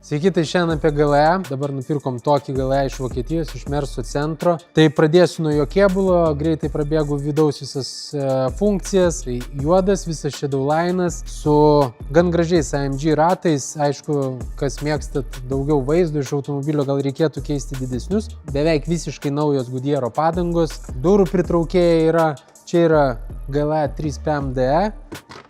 Sveiki, tai šiandien apie GLE. Dabar nupirkom tokį GLE iš Vokietijos, iš Merso centro. Tai pradėsiu nuo jo kėbulo, greitai prabėgu vidaus visas funkcijas. Tai juodas, visas shadow line'as su gan gražiais AMG ratais. Aišku, kas mėgstat daugiau vaizdų iš automobilio, gal reikėtų keisti didesnius. Beveik visiškai naujos Goodyear padangos. Durų pritraukėjai yra. Čia yra GLE 3 PMDE.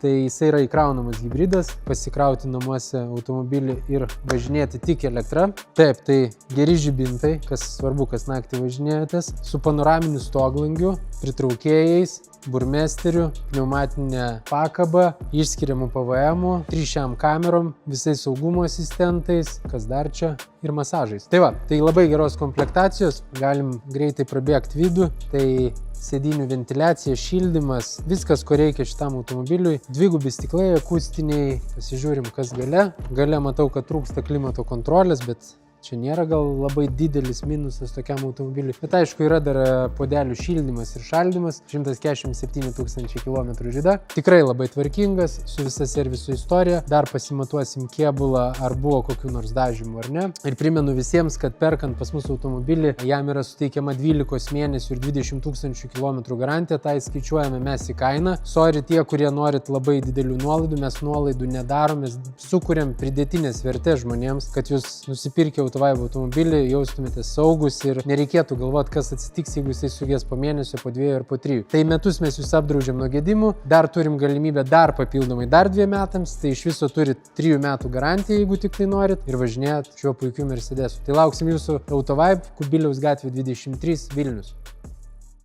Tai jisai yra įkraunamas hybridas, pasikrauti namuose automobilį ir važinėti tik elektra. Taip, tai geri žibintai, kas svarbu, kas naktį važinėjotės, su panoraminiu stoglangiu, pritraukėjais, burmesteriu, pneumatinė pakaba, išskiriamų PVM-ų, 3 kamerom, visais saugumo asistentais, kas dar čia, ir masažais. Tai va, tai labai geros komplektacijos, galim greitai prabėgti vidų, tai sėdynių ventiliacija, šildymas, viskas, ko reikia šitam automobiliui. Dvigubi stiklai, akustiniai, pasižiūrim, kas gale. Gale matau, kad trūksta klimato kontrolės, bet čia nėra gal labai didelis minusas tokiam automobiliui. Bet aišku, yra dar podelių šildymas ir šaldymas. 147 000 km žyda. Tikrai labai tvarkingas, su visa serviso istorija. Dar pasimatuosim kėbulą, ar buvo kokių nors dažymų ar ne. Ir primenu visiems, kad perkant pas mūsų automobilį, jam yra suteikiama 12 mėnesių ir 20 000 km garantija. Tai skaičiuojame mes į kainą. Sorry tie, kurie norit labai didelių nuolaidų, mes nuolaidų nedarom, mes sukuriam pridėtinės vertės žmonėms, kad jūs nusipirkę Autovibe automobilį, jaustumėte saugus ir nereikėtų galvoti, kas atsitiks, jeigu jisai suges po mėnesio, po 2 ar po 3. Tai metus mes jūs apdraudžiam nuo gedimų, dar turim galimybę dar papildomai dar 2 metams, tai iš viso turit 3 metų garantiją, jeigu tik tai norit, ir važinėjat šiuo puikiu Mercedesu. Tai lauksim jūsų Autovibe, Kubiliaus gatvė 23, Vilnius.